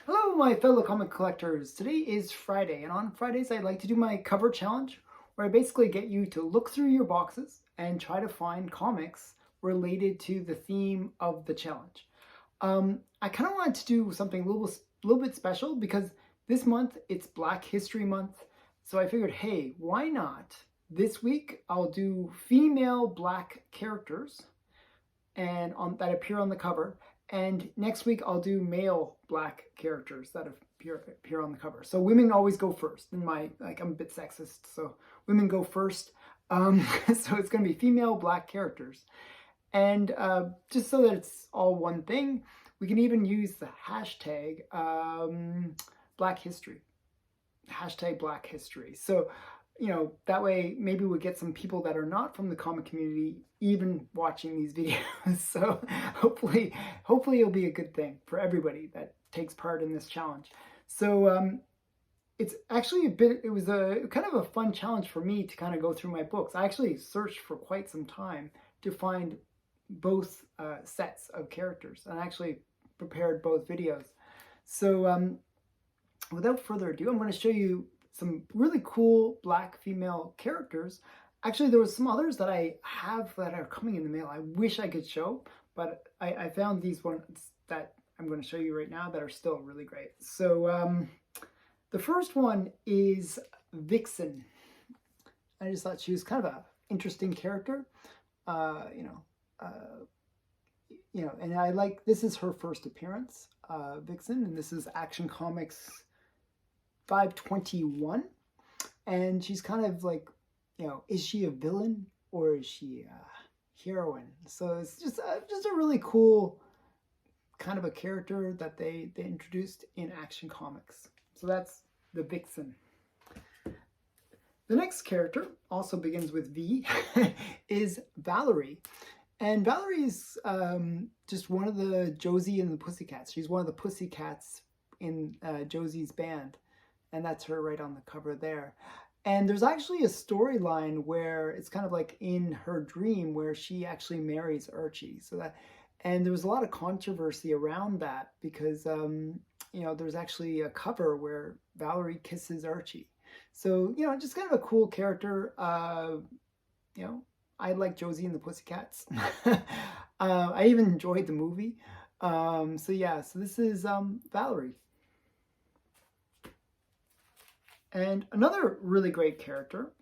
Hello, my fellow comic collectors. Today is Friday, and on Fridays, I like to do my cover challenge, where I basically get you to look through your boxes and try to find comics related to the theme of the challenge. I kind of wanted to do something little bit special because this month it's Black History Month, so I figured, hey, why not? This week I'll do female Black characters and that appear on the cover. And next week I'll do male Black characters that appear on the cover. So women always go first. In my I'm a bit sexist, so women go first. So it's going to be female Black characters, and just so that it's all one thing, we can even use the hashtag Black History. Hashtag Black History. So that way maybe we'll get some people that are not from the comic community even watching these videos. So hopefully it'll be a good thing for everybody that takes part in this challenge. So it's actually it was a kind of a fun challenge for me to kind of go through my books. I actually searched for quite some time to find both sets of characters, and I actually prepared both videos. So without further ado, I'm going to show you some really cool Black female characters. Actually, there was some others that I have that are coming in the mail. I wish I could show, but I found these ones that I'm going to show you right now that are still really great. So the first one is Vixen. I just thought she was kind of an interesting character. And I like, this is her first appearance, Vixen, and this is Action Comics 521, and she's kind of like, is she a villain or is she a heroine? So it's just a really cool kind of a character that they introduced in Action Comics. So that's the Vixen. The next character also begins with V, is Valerie. And Valerie is just one of the Josie and the Pussycats. She's one of the Pussycats in Josie's band. And that's her right on the cover there. And there's actually a storyline where it's kind of like in her dream where she actually marries Archie. And there was a lot of controversy around that because there's actually a cover where Valerie kisses Archie. So just kind of a cool character. I like Josie and the Pussycats. I even enjoyed the movie. So this is Valerie. And another really great character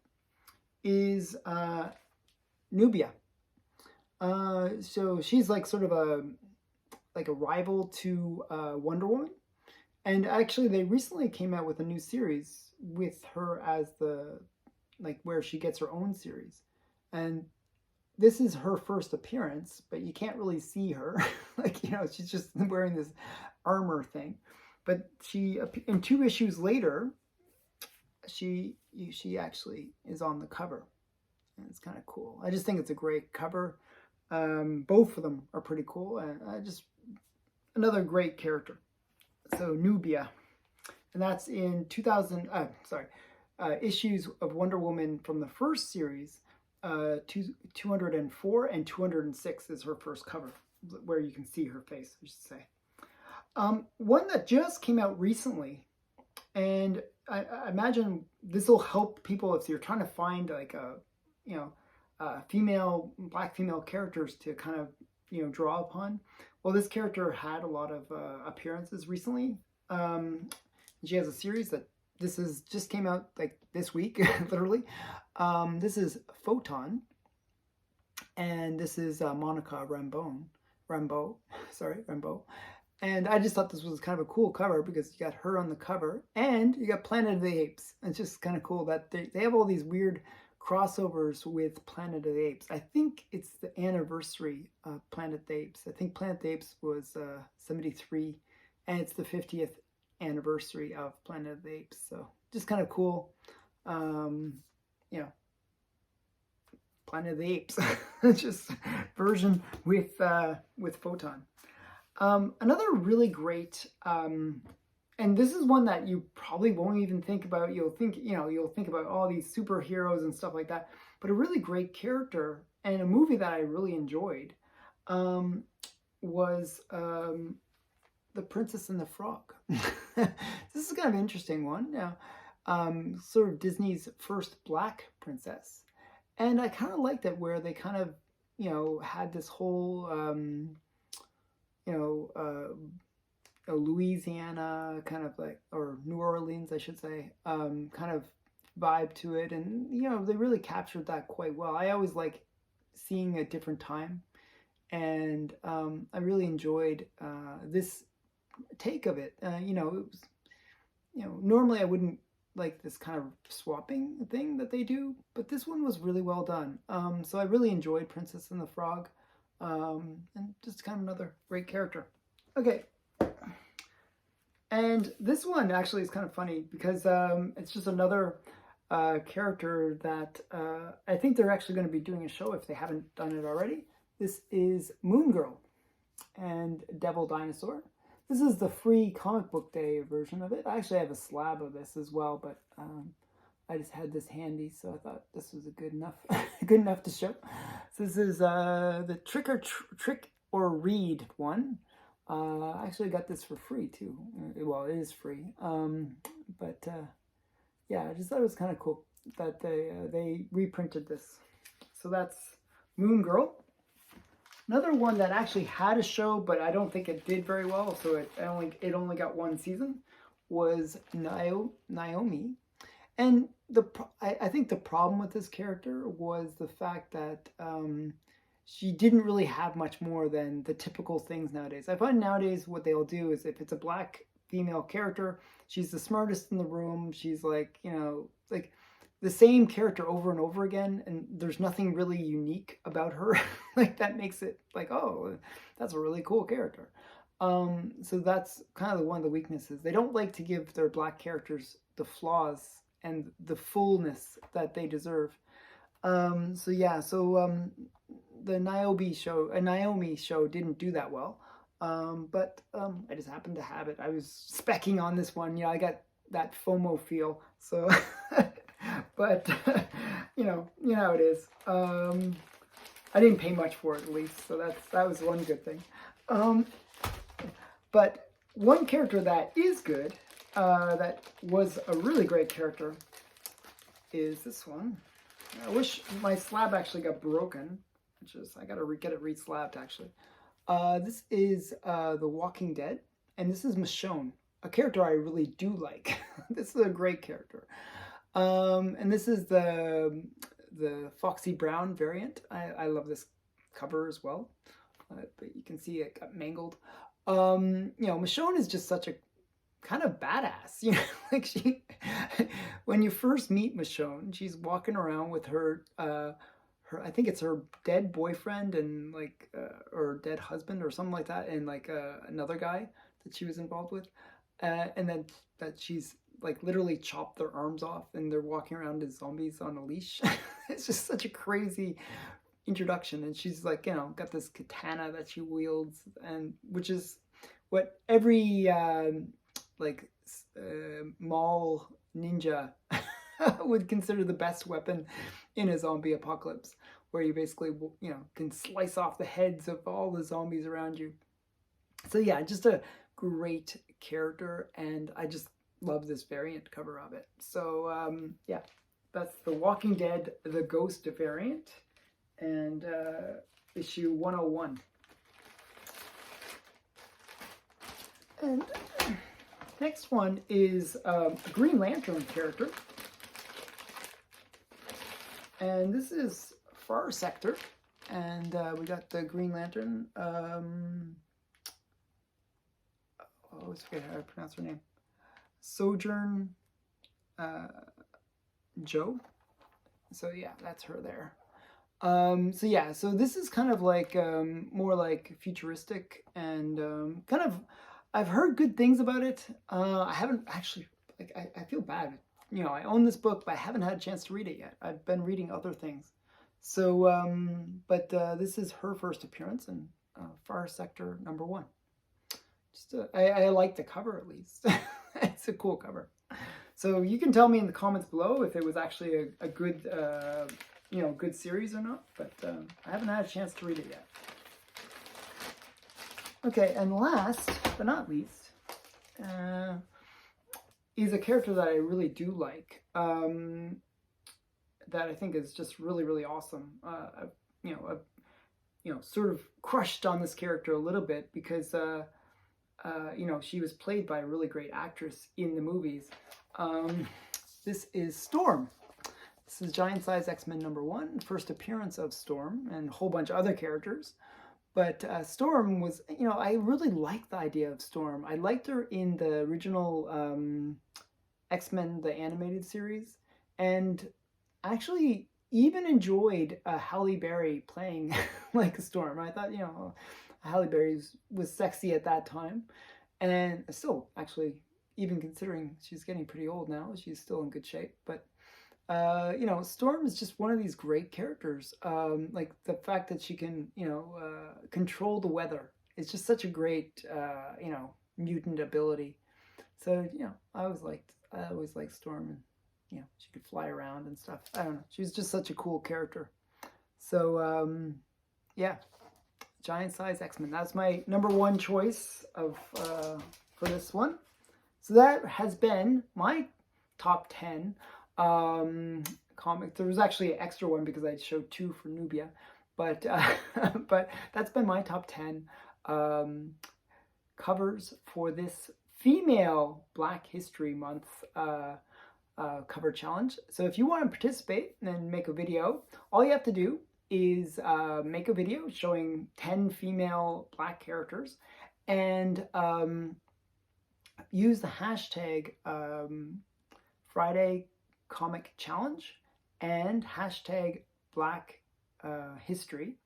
is Nubia. So she's like sort of a rival to Wonder Woman. And actually they recently came out with a new series with her as where she gets her own series. And this is her first appearance, but you can't really see her. She's just wearing this armor thing. But she, in 2 issues later, she actually is on the cover, and it's kind of cool. I just think it's a great cover. Both of them are pretty cool, and just another great character. So Nubia, and that's in 2000. Issues of Wonder Woman from the first series. 204 and 206 is her first cover, where you can see her face, I should say. One that just came out recently, and I imagine this will help people if you're trying to find Black female characters to kind of draw upon. Well, this character had a lot of appearances recently. She has a series that just came out like this week, literally. This is Photon, and this is Monica Rambeau. And I just thought this was kind of a cool cover because you got her on the cover and you got Planet of the Apes. It's just kind of cool that they have all these weird crossovers with Planet of the Apes. I think it's the anniversary of Planet of the Apes. I think Planet of the Apes was 73, and it's the 50th anniversary of Planet of the Apes. So just kind of cool. Planet of the Apes, just version with Photon. Another really great, and this is one that you probably won't even think about. You'll think about all these superheroes and stuff like that, but a really great character and a movie that I really enjoyed was The Princess and the Frog. This is kind of an interesting one. Now, sort of Disney's first black princess. And I kind of liked it where they kind of, had this whole, you know, Louisiana kind of like, or New Orleans, I should say, kind of vibe to it. And, they really captured that quite well. I always like seeing a different time. And I really enjoyed this take of it. It was, normally I wouldn't like this kind of swapping thing that they do, but this one was really well done. So I really enjoyed Princess and the Frog, and just kind of another great character. Okay, and this one actually is kind of funny because it's just another character that I think they're actually going to be doing a show if they haven't done it already. This is Moon Girl and Devil Dinosaur. This is the free comic book day version of it. I actually have a slab of this as well, but I just had this handy, so I thought this was a good enough to show. So this is the Trick or Read one. I actually got this for free too. Well, it is free, but yeah, I just thought it was kind of cool that they reprinted this. So that's Moon Girl. Another one that actually had a show, but I don't think it did very well, so it only got one season, was Naomi. And I think the problem with this character was the fact that she didn't really have much more than the typical things nowadays. I find nowadays what they'll do is if it's a black female character, she's the smartest in the room. She's like, like the same character over and over again, and there's nothing really unique about her. Like that makes it like, oh, that's a really cool character. So that's kind of one of the weaknesses. They don't like to give their black characters the flaws and the fullness that they deserve. The Naomi show didn't do that well. But I just happened to have it. I was specking on this one. I got that FOMO feel. So, but you know how it is. I didn't pay much for it at least, so that was one good thing. But one character that is good, that was a really great character, is this one. I wish my slab actually got broken, which is I gotta get it re-slabbed actually. This is The Walking Dead, and this is Michonne, a character I really do like. This is a great character. And this is the Foxy Brown variant. I love this cover as well, but you can see it got mangled. Michonne is just such a kind of badass, like when you first meet Michonne, she's walking around with her I think it's her dead boyfriend and or dead husband or something like that, and another guy that she was involved with, and then that she's literally chopped their arms off and they're walking around as zombies on a leash. It's just such a crazy introduction, and she's got this katana that she wields, and which is what every mall ninja would consider the best weapon in a zombie apocalypse, where you basically can slice off the heads of all the zombies around you. So yeah, just a great character, and I just love this variant cover of it. So yeah, that's The Walking Dead, the Ghost variant, and issue 101. And next one is a Green Lantern character, and this is Far Sector, and we got the Green Lantern. I always forget how to pronounce her name. Sojourn Joe. So yeah, that's her there. So this is kind of more like futuristic, and kind of, I've heard good things about it. I haven't actually, I feel bad. I own this book, but I haven't had a chance to read it yet. I've been reading other things. So, but this is her first appearance in Far Sector #1. I like the cover at least. It's a cool cover. So you can tell me in the comments below if it was actually a good, good series or not. But I haven't had a chance to read it yet. Okay, and last but not least, is a character that I really do like, that I think is just really, really awesome. Sort of crushed on this character a little bit because, she was played by a really great actress in the movies. This is Storm. This is Giant Size X-Men #1, first appearance of Storm, and a whole bunch of other characters. But Storm was, I really liked the idea of Storm. I liked her in the original X-Men, the animated series, and actually even enjoyed Halle Berry playing like a Storm. I thought, Halle Berry was sexy at that time, and still, actually, even considering she's getting pretty old now, she's still in good shape. But Storm is just one of these great characters. Like the fact that she can, control the weather. It's just such a great, mutant ability. So, I always liked Storm, and, she could fly around and stuff. I don't know. She was just such a cool character. So, yeah, Giant Size X-Men. That's my #1 choice for this one. So that has been my top 10 comic. There was actually an extra one because I showed 2 for Nubia, but but that's been my top 10 covers for this female Black History Month cover challenge. So if you want to participate and make a video, all you have to do is make a video showing 10 female Black characters and use the hashtag Friday Comic Challenge and hashtag Black History.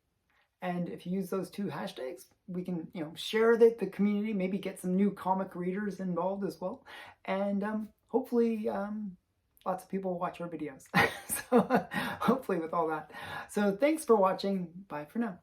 And if you use those 2 hashtags, we can, share the community, maybe get some new comic readers involved as well. And hopefully lots of people watch our videos. So hopefully with all that. So thanks for watching. Bye for now.